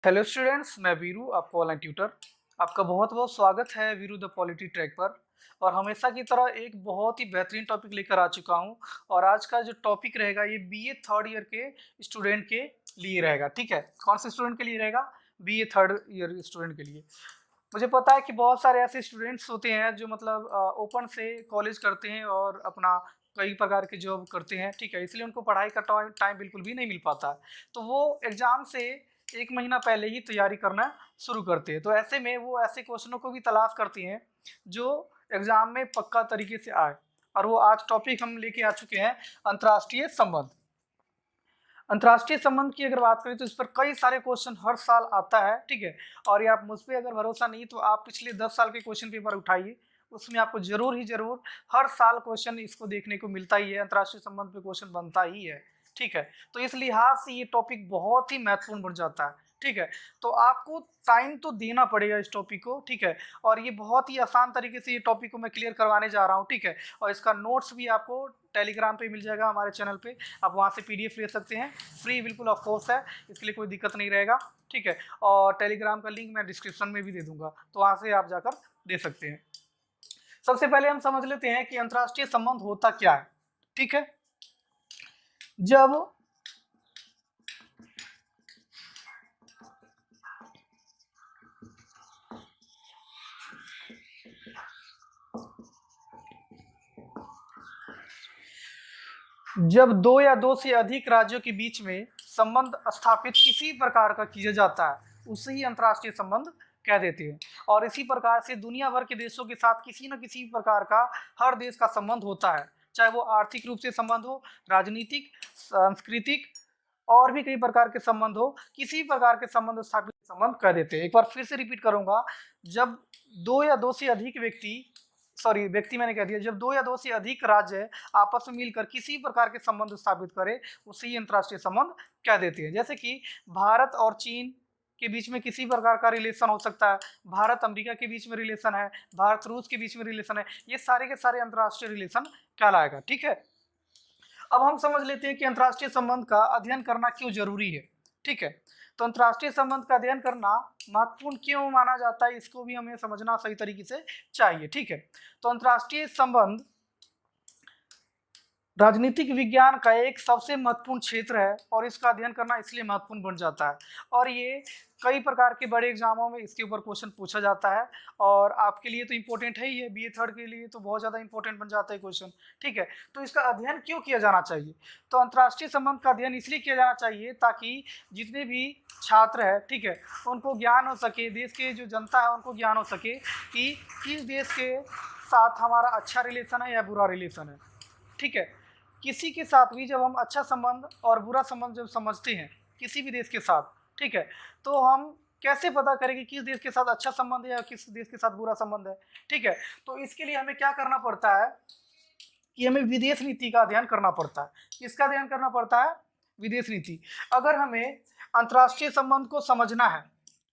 Hello students, मैं वीरू, आपका online tutor. आपका बहुत बहुत स्वागत है वीरू द पॉलिटी ट्रैक पर। और हमेशा की तरह एक बहुत ही बेहतरीन टॉपिक लेकर आ चुका हूं। और आज का जो टॉपिक रहेगा ये बीए थर्ड ईयर के स्टूडेंट के लिए रहेगा। ठीक है, कौन से स्टूडेंट के लिए रहेगा? बीए थर्ड ईयर स्टूडेंट के लिए। मुझे पता है कि बहुत सारे ऐसे स्टूडेंट्स होते हैं जो मतलब ओपन से कॉलेज करते हैं और अपना कई प्रकार के जॉब करते हैं। ठीक है, इसलिए उनको पढ़ाई का टाइम बिल्कुल भी नहीं मिल पाता। तो वो एग्ज़ाम से एक महीना पहले ही तैयारी करना शुरू करते हैं। तो ऐसे में वो ऐसे क्वेश्चनों को भी तलाश करती हैं जो एग्ज़ाम में पक्का तरीके से आए। और वो आज टॉपिक हम लेके आ चुके हैं, अंतर्राष्ट्रीय संबंध। अंतर्राष्ट्रीय संबंध की अगर बात करें तो इस पर कई सारे क्वेश्चन हर साल आता है। ठीक है, और ये आप मुझ पर अगर भरोसा नहीं तो आप पिछले 10 साल के क्वेश्चन पेपर उठाइए, उसमें आपको जरूर ही जरूर हर साल क्वेश्चन इसको देखने को मिलता ही है। अंतर्राष्ट्रीय संबंध पे क्वेश्चन बनता ही है। ठीक है, तो इस लिहाज से ये टॉपिक बहुत ही महत्वपूर्ण बन जाता है। ठीक है, तो आपको टाइम तो देना पड़ेगा इस टॉपिक को। ठीक है, और ये बहुत ही आसान तरीके से ये टॉपिक को मैं क्लियर करवाने जा रहा हूँ। ठीक है, और इसका नोट्स भी आपको टेलीग्राम पे मिल जाएगा हमारे चैनल पे। आप वहाँ से पीडीएफ ले सकते हैं, फ्री बिल्कुल ऑफ कोर्स है, इसके लिए कोई दिक्कत नहीं रहेगा। ठीक है, और टेलीग्राम का लिंक मैं डिस्क्रिप्शन में भी दे दूंगा, तो वहाँ से आप जाकर दे सकते हैं। सबसे पहले हम समझ लेते हैं कि अंतर्राष्ट्रीय संबंध होता क्या है। ठीक है, जब जब दो या दो से अधिक राज्यों के बीच में संबंध स्थापित किसी प्रकार का किया जाता है उसे ही अंतर्राष्ट्रीय संबंध कह देते हैं। और इसी प्रकार से दुनिया भर के देशों के साथ किसी न किसी प्रकार का हर देश का संबंध होता है, चाहे वो आर्थिक रूप से संबंध हो, राजनीतिक, सांस्कृतिक और भी कई प्रकार के संबंध हो, किसी प्रकार के संबंध स्थापित संबंध कह देते हैं। एक बार फिर से रिपीट करूंगा, जब दो या दो से अधिक व्यक्ति मैंने कह दिया, जब दो या दो से अधिक राज्य आपस में मिलकर किसी प्रकार के संबंध स्थापित करे उसे ही अंतर्राष्ट्रीय संबंध कह देते हैं। जैसे कि भारत और चीन के बीच में किसी प्रकार का रिलेशन हो सकता है, भारत अमेरिका के बीच में रिलेशन है, भारत रूस के बीच में रिलेशन है, ये सारे के सारे अंतर्राष्ट्रीय रिलेशन कहलाएगा। ठीक है, अब हम समझ लेते हैं कि अंतर्राष्ट्रीय संबंध का अध्ययन करना क्यों जरूरी है। ठीक है, तो अंतर्राष्ट्रीय संबंध का अध्ययन करना महत्वपूर्ण क्यों माना जाता है, इसको भी हमें समझना सही तरीके से चाहिए। ठीक है, तो अंतर्राष्ट्रीय संबंध राजनीतिक विज्ञान का एक सबसे महत्वपूर्ण क्षेत्र है और इसका अध्ययन करना इसलिए महत्वपूर्ण बन जाता है। और ये कई प्रकार के बड़े एग्जामों में इसके ऊपर क्वेश्चन पूछा जाता है, और आपके लिए तो इम्पोर्टेंट है ही है, बीए थर्ड के लिए तो बहुत ज़्यादा इंपॉर्टेंट बन जाता है क्वेश्चन। ठीक है, तो इसका अध्ययन क्यों किया जाना चाहिए? तो अंतर्राष्ट्रीय संबंध का अध्ययन इसलिए किया जाना चाहिए ताकि जितने भी छात्र है, ठीक है, उनको ज्ञान हो सके, देश के जो जनता है उनको ज्ञान हो सके कि किस देश के साथ हमारा अच्छा रिलेशन है या बुरा रिलेशन है। ठीक है, किसी के साथ भी जब हम अच्छा संबंध और बुरा संबंध जब समझते हैं किसी भी देश के साथ, ठीक है, तो हम कैसे पता करें कि किस देश के साथ अच्छा संबंध है या किस देश के साथ बुरा संबंध है? ठीक है, तो इसके लिए हमें क्या करना पड़ता है कि हमें विदेश नीति का अध्ययन करना पड़ता है। किसका अध्ययन करना पड़ता है? विदेश नीति। अगर हमें अंतर्राष्ट्रीय संबंध को समझना है,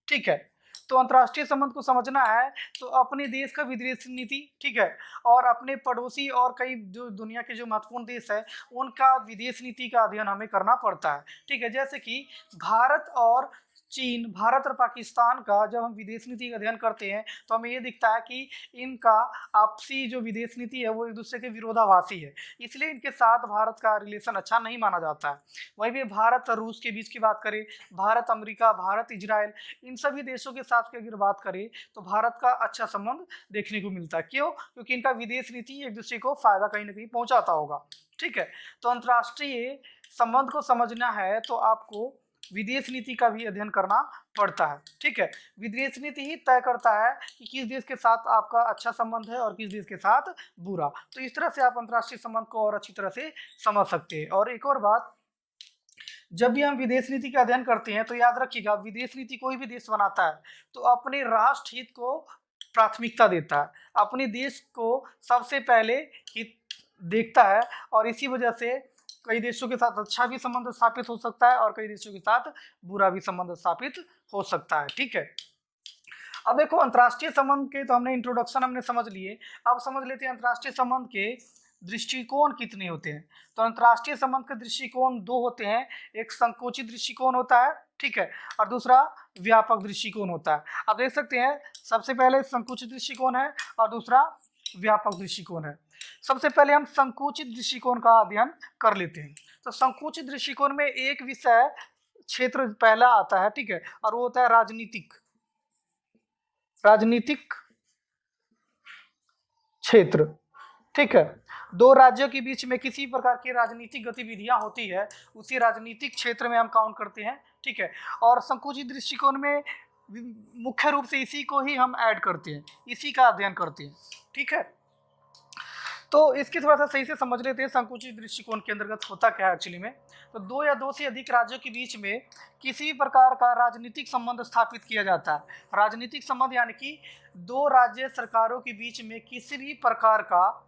ठीक है, तो अंतर्राष्ट्रीय संबंध को समझना है तो अपने देश का विदेश नीति, ठीक है, और अपने पड़ोसी और कई जो दुनिया के जो महत्वपूर्ण देश है उनका विदेश नीति का अध्ययन हमें करना पड़ता है। ठीक है, जैसे कि भारत और चीन, भारत और पाकिस्तान का जब हम विदेश नीति का अध्ययन करते हैं तो हमें ये दिखता है कि इनका आपसी जो विदेश नीति है वो एक दूसरे के विरोधाभासी है, इसलिए इनके साथ भारत का रिलेशन अच्छा नहीं माना जाता है। वहीं भी भारत और रूस के बीच की बात करें, भारत अमेरिका, भारत इजराइल, इन सभी देशों के साथ की अगर बात करें तो भारत का अच्छा संबंध देखने को मिलता है। क्यों? क्योंकि इनका विदेश नीति एक दूसरे को फायदा कहीं ना कहीं पहुंचाता होगा। ठीक है, तो अंतर्राष्ट्रीय संबंध को समझना है तो आपको विदेश नीति का भी अध्ययन करना पड़ता है। ठीक है, विदेश नीति ही तय करता है कि किस देश के साथ आपका अच्छा संबंध है और किस देश के साथ बुरा। तो इस तरह से आप अंतर्राष्ट्रीय संबंध को और अच्छी तरह से समझ सकते हैं। और एक और बात, जब भी हम विदेश नीति का अध्ययन करते हैं तो याद रखिएगा, विदेश नीति कोई भी देश बनाता है तो अपने राष्ट्र हित को प्राथमिकता देता है, अपने देश को सबसे पहले हित देखता है, और इसी वजह से कई देशों के साथ अच्छा भी संबंध स्थापित हो सकता है और कई देशों के साथ बुरा भी संबंध स्थापित हो सकता है। ठीक है, अब देखो अंतर्राष्ट्रीय संबंध के तो हमने इंट्रोडक्शन हमने समझ लिए, अब समझ लेते हैं अंतर्राष्ट्रीय संबंध के दृष्टिकोण कितने होते हैं। तो अंतर्राष्ट्रीय संबंध के दृष्टिकोण दो होते हैं, एक संकोचित दृष्टिकोण होता है, ठीक है, और दूसरा व्यापक दृष्टिकोण होता है। आप देख सकते हैं सबसे पहले संकुचित दृष्टिकोण है और दूसरा व्यापक दृष्टिकोण है। सबसे पहले हम संकुचित दृष्टिकोण का अध्ययन कर लेते हैं। तो संकुचित दृष्टिकोण में एक विषय क्षेत्र पहला आता है, ठीक है, और वो होता है राजनीतिक क्षेत्र, ठीक है। दो राज्यों के बीच में किसी प्रकार की राजनीतिक गतिविधियां होती है, उसी राजनीतिक क्षेत्र में हम काउंट करते हैं, ठीक है। और संकुचित दृष्टिकोण में मुख्य रूप से इसी को ही हम ऐड करते हैं, इसी का अध्ययन करते हैं, ठीक है। तो इसकी थोड़ा सा सही से समझ लेते हैं संकुचित दृष्टिकोण के अंतर्गत होता क्या है एक्चुअली में। तो दो या दो से अधिक राज्यों के बीच में किसी भी प्रकार का राजनीतिक संबंध स्थापित किया जाता है। राजनीतिक संबंध यानी कि दो राज्य सरकारों के बीच में किसी भी प्रकार का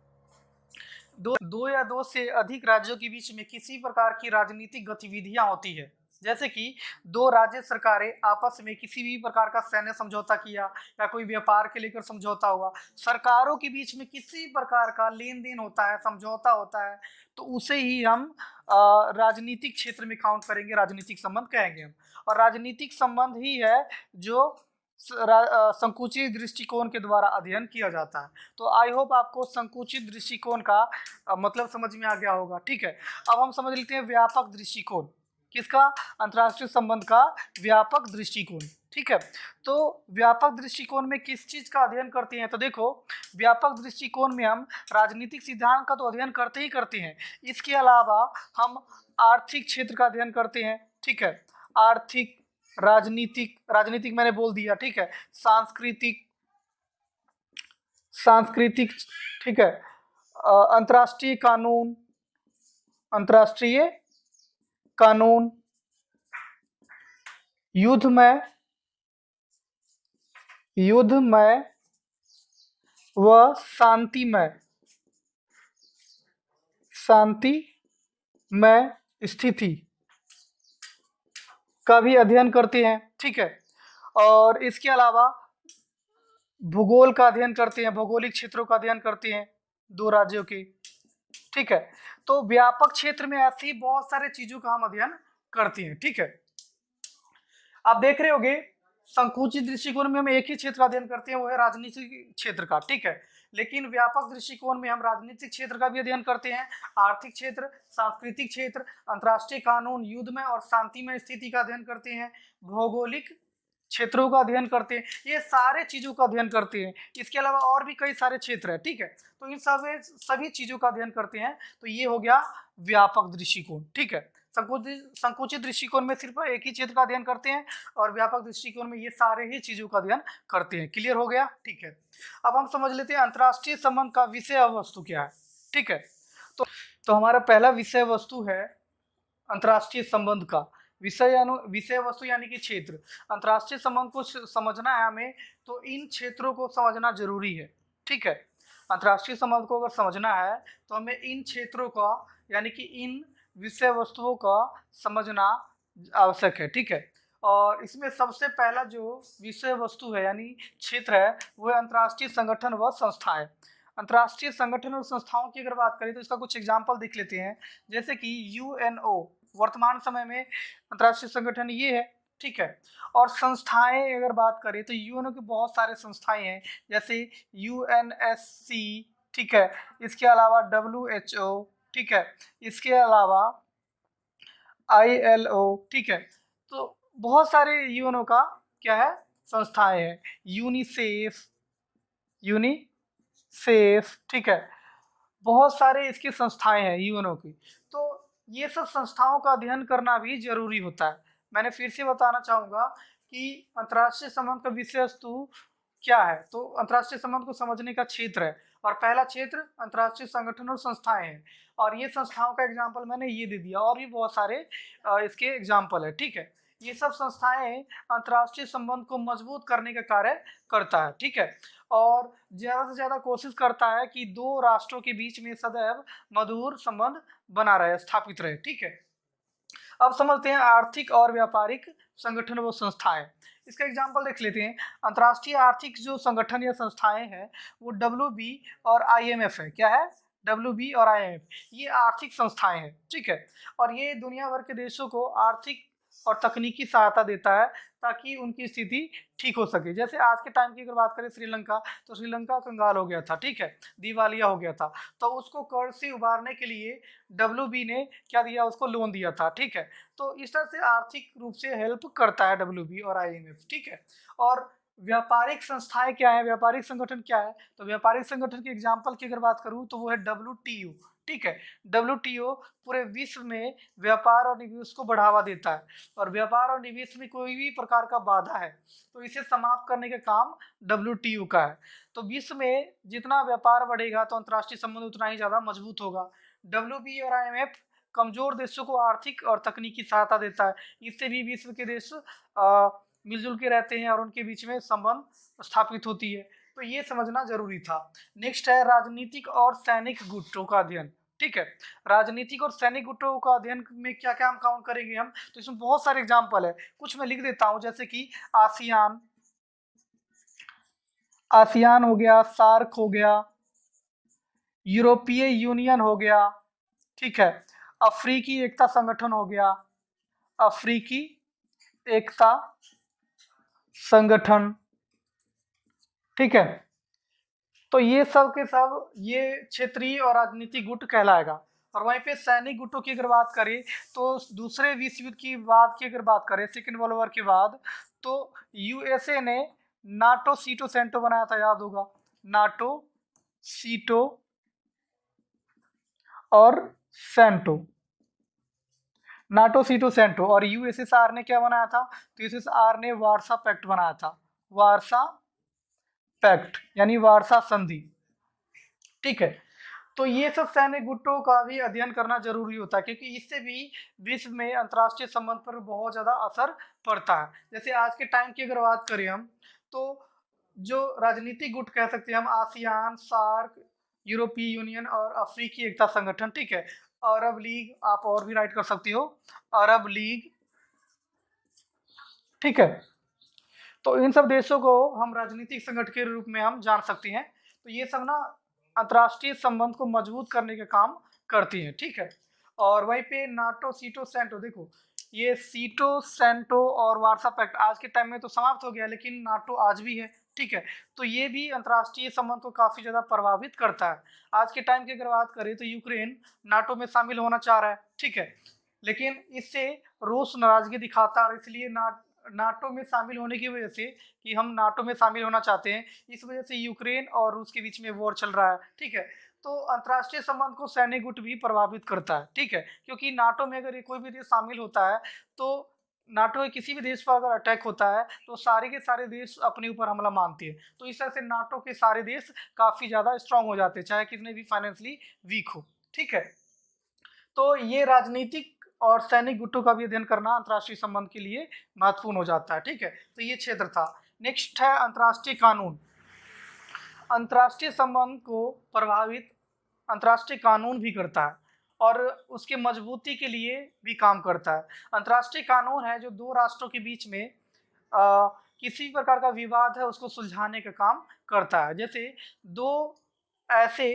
दो या दो से अधिक राज्यों के बीच में किसी प्रकार की राजनीतिक गतिविधियां होती है। जैसे कि दो राज्य सरकारें आपस में किसी भी प्रकार का सैन्य समझौता किया या कोई व्यापार के लेकर समझौता हुआ, सरकारों के बीच में किसी प्रकार का लेन देन होता है, समझौता होता है, तो उसे ही हम राजनीतिक क्षेत्र में काउंट करेंगे, राजनीतिक संबंध कहेंगे हम। और राजनीतिक संबंध ही है जो संकुचित दृष्टिकोण के द्वारा अध्ययन किया जाता है। तो आई होप आपको संकुचित दृष्टिकोण का मतलब समझ में आ गया होगा, ठीक है। अब हम समझ लेते हैं व्यापक दृष्टिकोण। किसका? अंतर्राष्ट्रीय संबंध का व्यापक दृष्टिकोण, ठीक है। तो व्यापक दृष्टिकोण में किस चीज का अध्ययन करते हैं? तो देखो, व्यापक दृष्टिकोण में हम राजनीतिक सिद्धांत का तो अध्ययन करते ही करते हैं, इसके अलावा हम आर्थिक क्षेत्र का अध्ययन करते हैं, ठीक है। आर्थिक, राजनीतिक मैंने बोल दिया, ठीक है। सांस्कृतिक, ठीक है। अंतर्राष्ट्रीय कानून, युद्धमय व शांतिमय स्थिति का भी अध्ययन करते हैं, ठीक है। और इसके अलावा भूगोल का अध्ययन करते हैं, भौगोलिक क्षेत्रों का अध्ययन करते हैं दो राज्यों के, ठीक है। तो व्यापक क्षेत्र में ऐसी बहुत सारे चीजों का हम अध्ययन करते हैं, ठीक है। आप देख रहे होंगे संकुचित दृष्टिकोण में हम एक ही क्षेत्र का अध्ययन करते हैं, वो है राजनीतिक क्षेत्र का, ठीक है। लेकिन व्यापक दृष्टिकोण में हम राजनीतिक क्षेत्र का भी अध्ययन करते हैं, आर्थिक क्षेत्र, सांस्कृतिक क्षेत्र, अंतर्राष्ट्रीय कानून, युद्धमय और शांतिमय स्थिति का अध्ययन करते हैं, भौगोलिक क्षेत्रों का अध्ययन करते हैं, ये सारे चीजों का अध्ययन करते हैं। इसके अलावा और भी कई सारे क्षेत्र है, ठीक है। तो इन सभी चीजों का अध्ययन करते हैं। तो ये हो गया व्यापक दृष्टिकोण, ठीक है। संकुचित दृष्टिकोण में सिर्फ एक ही क्षेत्र का अध्ययन करते हैं और व्यापक दृष्टिकोण में ये सारे ही चीजों का अध्ययन करते हैं। क्लियर हो गया, ठीक है। अब हम समझ लेते हैं अंतर्राष्ट्रीय संबंध का विषय वस्तु क्या है, ठीक है। तो हमारा पहला विषय वस्तु है अंतर्राष्ट्रीय संबंध का विषय वस्तु यानी कि क्षेत्र। अंतर्राष्ट्रीय संबंध को समझना है हमें, तो इन क्षेत्रों को समझना जरूरी है, ठीक है। अंतर्राष्ट्रीय संबंध को अगर समझना है तो हमें इन क्षेत्रों का यानी कि इन विषय वस्तुओं का समझना आवश्यक है, ठीक है। और इसमें सबसे पहला जो विषय वस्तु है यानी क्षेत्र है वो है अंतर्राष्ट्रीय संगठन व संस्थाएं। अंतर्राष्ट्रीय संगठन और संस्थाओं की अगर बात करें तो इसका कुछ एग्जाम्पल देख लेते हैं। जैसे कि यूएनओ वर्तमान समय में अंतर्राष्ट्रीय संगठन ये है, ठीक है। और संस्थाएं अगर बात करें तो यूएनओ की बहुत सारे संस्थाएं हैं, जैसे यूएनएससी, ठीक है। इसके अलावा डब्ल्यूएचओ, ठीक है। इसके अलावा आईएलओ, ठीक है। तो बहुत सारे यूएनओ का क्या है संस्थाएं हैं, यूनिसेफ, ठीक है। बहुत सारे इसकी संस्थाएं हैं यूएनओ की। तो ये सब संस्थाओं का अध्ययन करना भी जरूरी होता है। मैंने फिर से बताना चाहूंगा कि अंतर्राष्ट्रीय संबंध का विषय वस्तु क्या है। तो अंतर्राष्ट्रीय संबंध को समझने का क्षेत्र है, और पहला क्षेत्र अंतर्राष्ट्रीय संगठन और संस्थाएं हैं। और ये संस्थाओं का एग्जाम्पल मैंने ये दे दिया, और भी बहुत सारे इसके एग्जाम्पल है, ठीक है। ये सब संस्थाएं अंतर्राष्ट्रीय संबंध को मजबूत करने का कार्य करता है, ठीक है। और ज़्यादा से ज़्यादा कोशिश करता है कि दो राष्ट्रों के बीच में सदैव मधुर संबंध बना रहे, स्थापित रहे, ठीक है। अब समझते हैं आर्थिक और व्यापारिक संगठन व संस्थाएं। इसका एग्जाम्पल देख लेते हैं। अंतर्राष्ट्रीय आर्थिक जो संगठन या संस्थाएं हैं वो WB और IMF है। क्या है? WB और IMF, ये आर्थिक संस्थाएं हैं, ठीक है। और ये दुनिया भर के देशों को आर्थिक और तकनीकी सहायता देता है ताकि उनकी स्थिति ठीक हो सके। जैसे आज के टाइम की अगर बात करें श्रीलंका, तो श्रीलंका कंगाल हो गया था, ठीक है, दिवालिया हो गया था, तो उसको कर्ज से उबारने के लिए WB ने क्या दिया, उसको लोन दिया था, ठीक है। तो इस तरह से आर्थिक रूप से हेल्प करता है WB और IMF, ठीक है। और व्यापारिक संस्थाएं क्या है, व्यापारिक संगठन क्या है, तो व्यापारिक संगठन के एग्जाम्पल की अगर बात करूं तो वो है WTO, ठीक है। WTO पूरे विश्व में व्यापार और निवेश को बढ़ावा देता है, और व्यापार और निवेश में कोई भी प्रकार का बाधा है तो इसे समाप्त करने का काम WTO का है। तो विश्व में जितना व्यापार बढ़ेगा तो अंतर्राष्ट्रीय संबंध उतना ही ज्यादा मजबूत होगा। WB और IMF कमजोर देशों को आर्थिक और तकनीकी सहायता देता है, इससे भी विश्व के देश मिलजुल के रहते हैं और उनके बीच में संबंध स्थापित होती है। तो ये समझना जरूरी था। नेक्स्ट है राजनीतिक और सैनिक गुटों का अध्ययन, ठीक है। राजनीतिक और सैनिक गुटों का अध्ययन में क्या क्या हम काउंट करेंगे हम, तो इसमें बहुत सारे एग्जाम्पल है, कुछ मैं लिख देता हूं, जैसे कि आसियान, आसियान हो गया, सार्क हो गया, यूरोपीय यूनियन हो गया, ठीक है, अफ्रीकी एकता संगठन हो गया, अफ्रीकी एकता संगठन, ठीक है। तो ये सब के सब ये क्षेत्रीय और राजनीतिक गुट कहलाएगा। और वहीं पे सैनिक गुटों की अगर बात करें तो दूसरे विश्व युद्ध की बाद की अगर बात करें, सेकेंड वर्ल्ड वॉर के बाद, तो USA ने नाटो सीटो सेंटो बनाया था, याद होगा, नाटो सीटो और सेंटो, नाटो सीटो सेंटो। और USSR ने क्या बनाया था, तो USSR ने वार्सा पैक्ट बनाया था, वार्सा पैक्ट यानी वार्सा संधि, ठीक है। तो ये सब सैन्य गुटों का भी अध्ययन करना जरूरी होता है, क्योंकि इससे भी विश्व में अंतर्राष्ट्रीय संबंध पर बहुत ज्यादा असर पड़ता है। जैसे आज के टाइम की अगर बात करें हम, तो जो राजनीतिक गुट कह सकते हैं हम, आसियान, सार्क, यूरोपीय यूनियन और अफ्रीकी एकता संगठन, ठीक है, अरब लीग, आप और भी राइट कर सकते हो, अरब लीग, ठीक है। तो इन सब देशों को हम राजनीतिक संगठन के रूप में हम जान सकते हैं। तो ये सब ना अंतर्राष्ट्रीय संबंध को मजबूत करने का काम करती हैं, ठीक है। और वहीं पे नाटो सीटो सेंटो, देखो ये सीटो सेंटो और वार्सा पैक्ट आज के टाइम में तो समाप्त हो गया, लेकिन नाटो आज भी है, ठीक है। तो ये भी अंतर्राष्ट्रीय संबंध को काफी ज्यादा प्रभावित करता है। आज के टाइम की अगर बात करें तो यूक्रेन नाटो में शामिल होना चाह रहा है, ठीक है, लेकिन इससे रूस नाराजगी दिखाता है, और इसलिए नाटो में शामिल होने की वजह से, कि हम नाटो में शामिल होना चाहते हैं, इस वजह से यूक्रेन और रूस के बीच में वॉर चल रहा है, ठीक है। तो अंतर्राष्ट्रीय संबंध को सैन्य गुट भी प्रभावित करता है, ठीक है, क्योंकि नाटो में अगर कोई भी देश शामिल होता है तो नाटो के किसी भी देश पर अगर अटैक होता है तो सारे के सारे देश अपने ऊपर हमला मानते हैं। तो इस तरह से नाटो के सारे देश काफी ज्यादा स्ट्रांग हो जाते हैं, चाहे कितने भी फाइनेंशियली वीक हो, ठीक है। तो ये राजनीतिक और सैनिक गुटों का भी अध्ययन करना अंतर्राष्ट्रीय संबंध के लिए महत्वपूर्ण हो जाता है, ठीक है। तो ये क्षेत्र था। नेक्स्ट है अंतर्राष्ट्रीय कानून। अंतर्राष्ट्रीय संबंध को प्रभावित अंतर्राष्ट्रीय कानून भी करता है और उसके मजबूती के लिए भी काम करता है। अंतर्राष्ट्रीय कानून है जो दो राष्ट्रों के बीच में किसी भी प्रकार का विवाद है उसको सुलझाने का काम करता है। जैसे दो ऐसे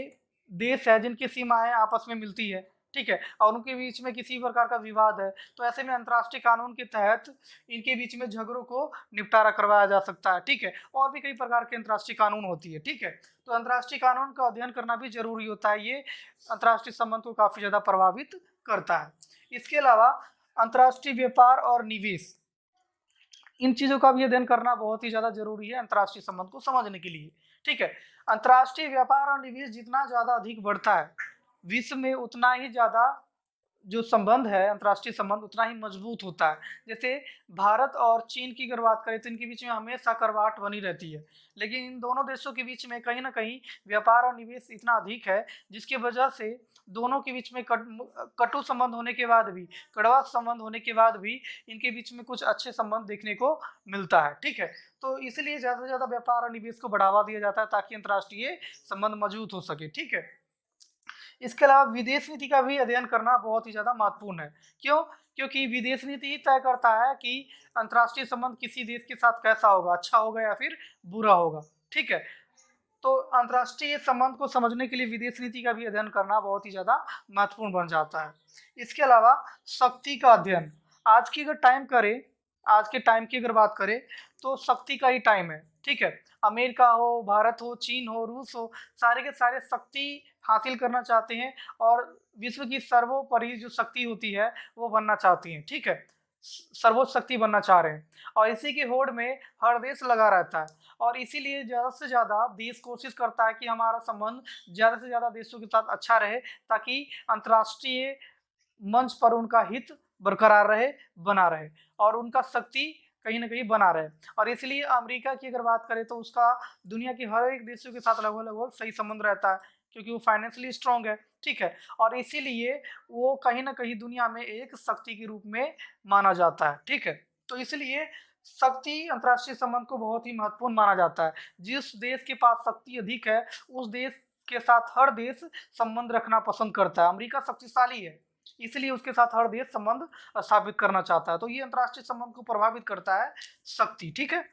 देश है जिनकी सीमाएं आपस में मिलती है, ठीक है, और उनके बीच में किसी प्रकार का विवाद है, तो ऐसे में अंतर्राष्ट्रीय कानून के तहत इनके बीच में झगड़ों को निपटारा करवाया जा सकता है, ठीक है। और भी कई प्रकार के अंतर्राष्ट्रीय कानून होती है, ठीक है। तो अंतर्राष्ट्रीय कानून का अध्ययन करना भी जरूरी होता है, ये अंतर्राष्ट्रीय संबंध को काफी ज्यादा प्रभावित करता है। इसके अलावा अंतर्राष्ट्रीय व्यापार और निवेश, इन चीजों का भी अध्ययन करना बहुत ही ज्यादा जरूरी है अंतर्राष्ट्रीय संबंध को समझने के लिए, ठीक है। अंतर्राष्ट्रीय व्यापार और निवेश जितना ज्यादा अधिक बढ़ता है विश्व में, उतना ही ज्यादा जो संबंध है अंतर्राष्ट्रीय संबंध उतना ही मजबूत होता है। जैसे भारत और चीन की अगर बात करें तो इनके बीच में हमेशा कड़वाहट बनी रहती है, लेकिन इन दोनों देशों के बीच में कहीं ना कहीं व्यापार और निवेश इतना अधिक है जिसकी वजह से दोनों के बीच में कटु संबंध होने के बाद भी, कड़वा संबंध होने के बाद भी इनके बीच में कुछ अच्छे संबंध देखने को मिलता है, ठीक है। तो इसलिए ज्यादा से ज्यादा व्यापार और निवेश को बढ़ावा दिया जाता है ताकि अंतर्राष्ट्रीय संबंध मजबूत हो सके, ठीक है। इसके अलावा विदेश नीति का भी अध्ययन करना बहुत ही ज्यादा महत्वपूर्ण है। क्यों? क्योंकि विदेश नीति ही तय करता है कि अंतर्राष्ट्रीय संबंध किसी देश के साथ कैसा होगा, अच्छा होगा या फिर बुरा होगा, ठीक है। तो अंतर्राष्ट्रीय संबंध को समझने के लिए विदेश नीति का भी अध्ययन करना बहुत ही ज्यादा महत्वपूर्ण बन जाता है। इसके अलावा शक्ति का अध्ययन, आज की अगर टाइम करें, आज के टाइम की अगर बात करें तो शक्ति का ही टाइम है, ठीक है। अमेरिका हो, भारत हो, चीन हो, रूस हो, सारे के सारे शक्ति हासिल करना चाहते हैं और विश्व की सर्वोपरि जो शक्ति होती है वो बनना चाहती हैं, ठीक है। सर्वोच्च शक्ति बनना चाह रहे हैं और इसी की होड़ में हर देश लगा रहता है और इसीलिए ज़्यादा से ज़्यादा देश कोशिश करता है कि हमारा संबंध ज़्यादा से ज़्यादा देशों के साथ अच्छा रहे, ताकि अंतर्राष्ट्रीय मंच पर उनका हित बरकरार रहे, बना रहे और उनका शक्ति कहीं न कहीं बना रहे। और इसलिए अमेरिका की अगर बात करें तो उसका दुनिया के हर एक देशों के साथ लगभग सही संबंध रहता है, क्योंकि वो फाइनेंशियली स्ट्रांग है, ठीक है। और इसीलिए वो कहीं न कहीं दुनिया में एक शक्ति के रूप में माना जाता है, ठीक है। तो इसलिए शक्ति अंतर्राष्ट्रीय संबंध को बहुत ही महत्वपूर्ण माना जाता है। जिस देश के पास शक्ति अधिक है, उस देश के साथ हर देश संबंध रखना पसंद करता है। अमेरिका शक्तिशाली है, इसलिए उसके साथ हर देश संबंध स्थापित करना चाहता है। तो ये अंतर्राष्ट्रीय संबंध को प्रभावित करता है शक्ति, ठीक है।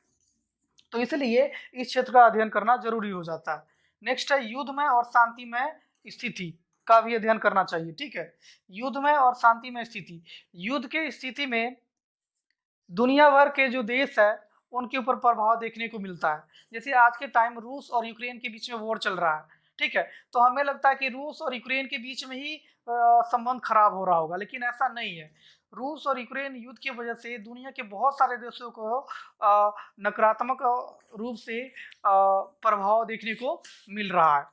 तो इसलिए इस क्षेत्र का अध्ययन करना जरूरी हो जाता है। नेक्स्ट है युद्धमय और शांतिमय स्थिति का भी अध्ययन करना चाहिए, ठीक है। युद्धमय और शांतिमय स्थिति, युद्ध के स्थिति में दुनिया भर के जो देश है उनके ऊपर प्रभाव देखने को मिलता है। जैसे आज के टाइम रूस और यूक्रेन के बीच में वॉर चल रहा है, ठीक है। तो हमें लगता है कि रूस और यूक्रेन के बीच में ही संबंध खराब हो रहा होगा, लेकिन ऐसा नहीं है। रूस और यूक्रेन युद्ध की वजह से दुनिया के बहुत सारे देशों को नकारात्मक रूप से प्रभाव देखने को मिल रहा है।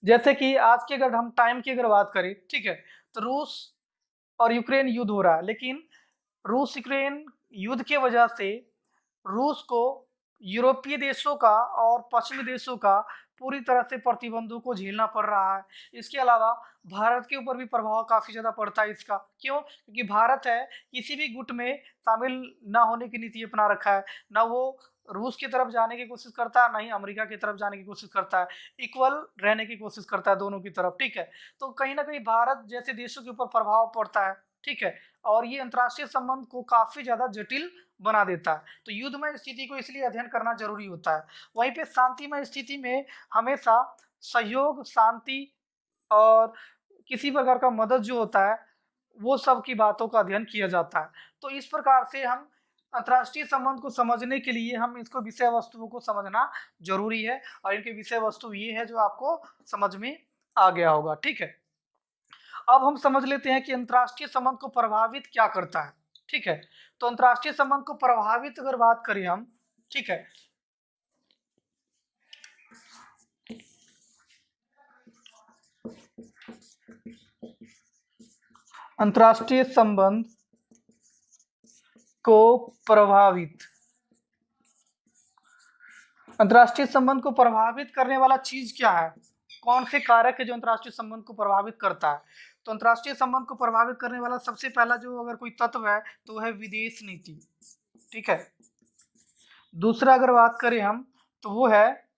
जैसे कि आज के अगर हम टाइम की अगर बात करें, ठीक है, तो रूस और यूक्रेन युद्ध हो रहा है, लेकिन रूस यूक्रेन युद्ध की वजह से रूस को यूरोपीय देशों का और पश्चिमी देशों का पूरी तरह से प्रतिबंधों को झेलना पड़ रहा है। इसके अलावा भारत के ऊपर भी प्रभाव काफ़ी ज़्यादा पड़ता है इसका। क्यों? क्योंकि भारत है किसी भी गुट में शामिल ना होने की नीति अपना रखा है। ना वो रूस की तरफ जाने की कोशिश करता है, ना ही अमेरिका की तरफ जाने की कोशिश करता है। इक्वल रहने की कोशिश करता है दोनों की तरफ, ठीक है। तो कहीं ना कहीं भारत जैसे देशों के ऊपर प्रभाव पड़ता है, ठीक है। और ये अंतर्राष्ट्रीय संबंध को काफ़ी ज़्यादा जटिल बना देता है। तो युद्धमय स्थिति को इसलिए अध्ययन करना जरूरी होता है। वहीं पे शांतिमय स्थिति में हमेशा सहयोग, शांति और किसी प्रकार का मदद जो होता है वो सब की बातों का अध्ययन किया जाता है। तो इस प्रकार से हम अंतर्राष्ट्रीय संबंध को समझने के लिए हम इसको विषय वस्तुओं को समझना जरूरी है और इनके विषय वस्तु ये है जो आपको समझ में आ गया होगा, ठीक है। अब हम समझ लेते हैं कि अंतर्राष्ट्रीय संबंध को प्रभावित क्या करता है, ठीक है। तो अंतर्राष्ट्रीय संबंध को प्रभावित अगर बात करें हम, ठीक है, अंतर्राष्ट्रीय संबंध को प्रभावित, अंतर्राष्ट्रीय संबंध को प्रभावित करने वाला चीज क्या है, कौन से कारक है जो अंतर्राष्ट्रीय संबंध को प्रभावित करता है। तो अंतर्राष्ट्रीय संबंध को प्रभावित करने वाला सबसे पहला जो अगर कोई तत्व है तो वो है विदेश नीति, ठीक है। दूसरा अगर बात करें हम तो वो है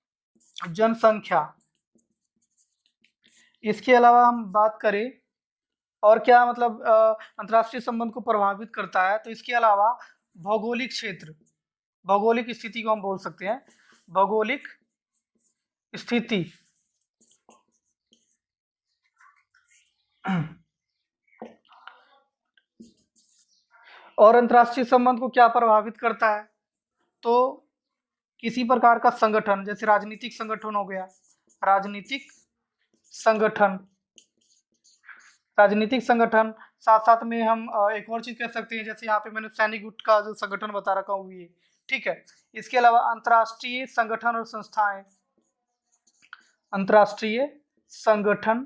जनसंख्या। इसके अलावा हम बात करें और क्या मतलब अंतर्राष्ट्रीय संबंध को प्रभावित करता है, तो इसके अलावा भौगोलिक क्षेत्र, भौगोलिक स्थिति को हम बोल सकते हैं, भौगोलिक स्थिति। और अंतर्राष्ट्रीय संबंध को क्या प्रभावित करता है, तो किसी प्रकार का संगठन, जैसे राजनीतिक संगठन हो गया, राजनीतिक संगठन, राजनीतिक संगठन, साथ साथ में हम एक और चीज कह सकते हैं, जैसे यहाँ पे मैंने सैनिक गुट का जो संगठन बता रखा हूँ ये, ठीक है। इसके अलावा अंतर्राष्ट्रीय संगठन और संस्थाएं, अंतर्राष्ट्रीय संगठन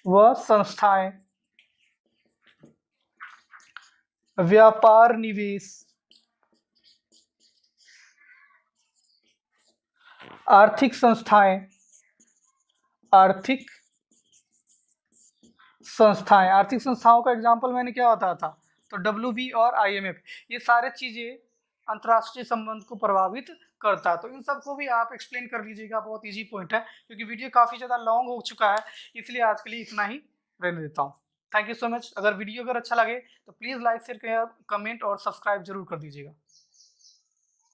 व संस्थाएं, व्यापार, निवेश, आर्थिक संस्थाएं, आर्थिक संस्थाएं, आर्थिक संस्थाओं का एग्जाम्पल मैंने क्या बताया था, तो WB और IMF, ये सारे चीजें अंतर्राष्ट्रीय संबंध को प्रभावित करता है। तो इन सबको भी आप एक्सप्लेन कर लीजिएगा, बहुत इजी पॉइंट है, क्योंकि वीडियो काफ़ी ज़्यादा लॉन्ग हो चुका है, इसलिए आज के लिए इतना ही रहने देता हूँ। Thank you so much. अगर वीडियो अगर अच्छा लगे तो प्लीज़ लाइक, शेयर, कमेंट और सब्सक्राइब जरूर कर दीजिएगा।